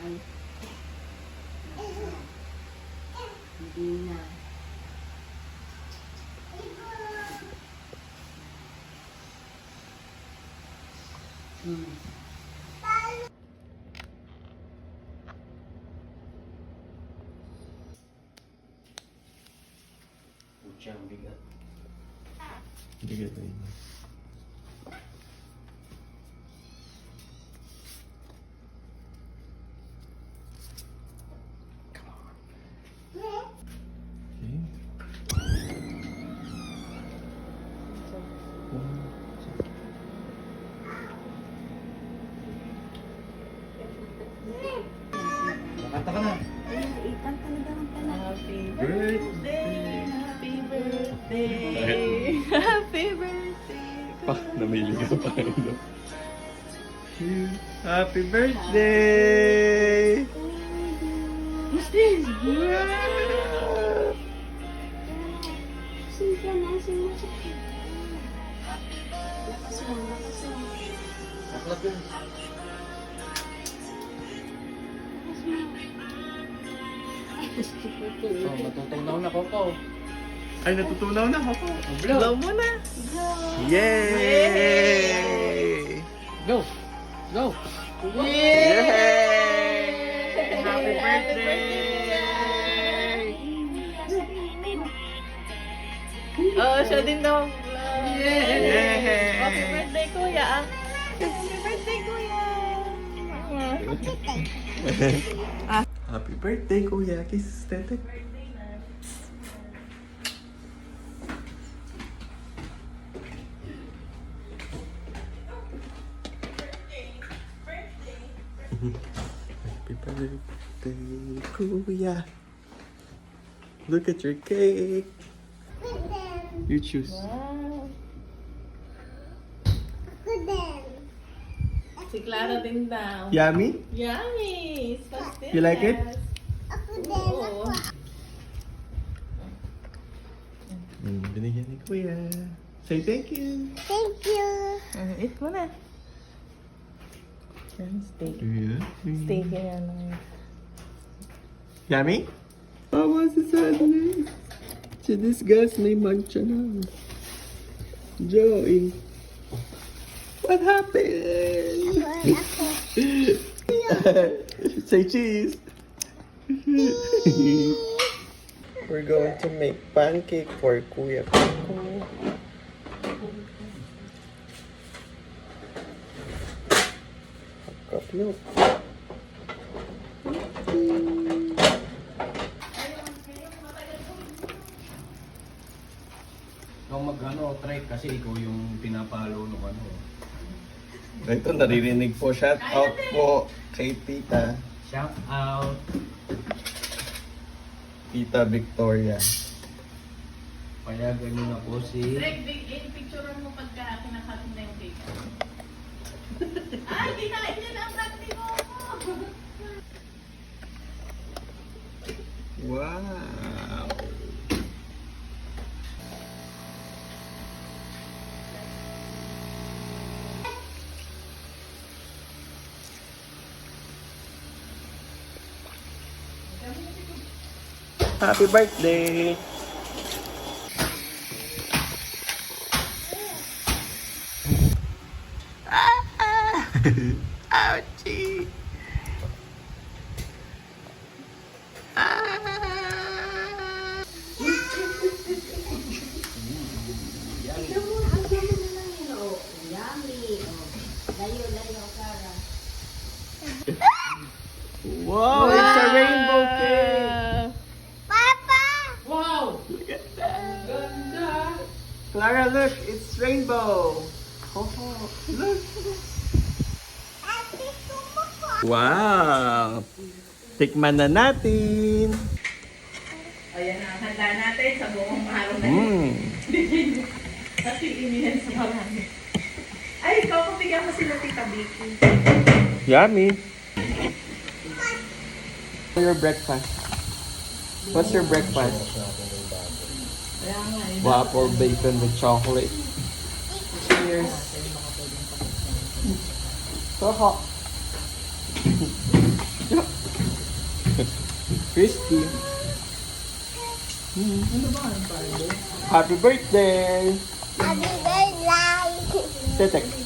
Ay. Hindi na. Pucha, ang bigat. Bigat na yun. Kanta ka na. Ikan talaga ang pala. Happy birthday, happy birthday, happy birthday. Pa, namili ka pa rin. Happy birthday! What's this? Sige na, sige na. Lakas mo, lakas mo. Naklap yun. Oh, matutunaw na Coco. Ay, natutunaw na ako. Blow mo na. Yay! Go! Go! Yay! Happy birthday! Oh, siya din daw. Yay! Happy birthday, kuya. Happy birthday, kuya. Happy birthday, Kuya. Kiss, tete. Happy birthday, Kuya. Look at your cake. You choose. Wow. Si Clara din daw. Yummy? Yummy! Pastillas. You like it? Oo. Binigyan ni Kuya. Say thank you. Eat mo na. Yan, steak. Yeah. Steak yan. Yummy? Oh, what's the sadness? Si this gas may mancha na. Joey. What happened? Say cheese. We're going to make pancake for Kuya Coco. Cup milk. Ikaw try kasi ikaw yung pinapalo ng ano. Ito, naririnig po. Shout out po kay Tita. Shout out. Tita Victoria. Payagan nyo na po si... Drake, picturean mo pagka kinakain na yung cake. Ay, kinain niya na ang practice mo! Wow! Happy birthday! Ouchie! Wow, it's a rainbow cake! Wow! Look at that! Clara, look, it's rainbow! Oh, look! Wow! Tikman na natin! Ayan na, handa natin sa buong araw na Mmm! Kasi inihan sa marami. Ay, ikaw kapigyan mo sila Tita Vicky. Yummy! Your breakfast? What's your breakfast? Kaya nga, eh. Waffle bacon with chocolate. Cheers! So hot! Crispy. Ano ba ang pardo? Happy birthday! Happy birthday! Tetek.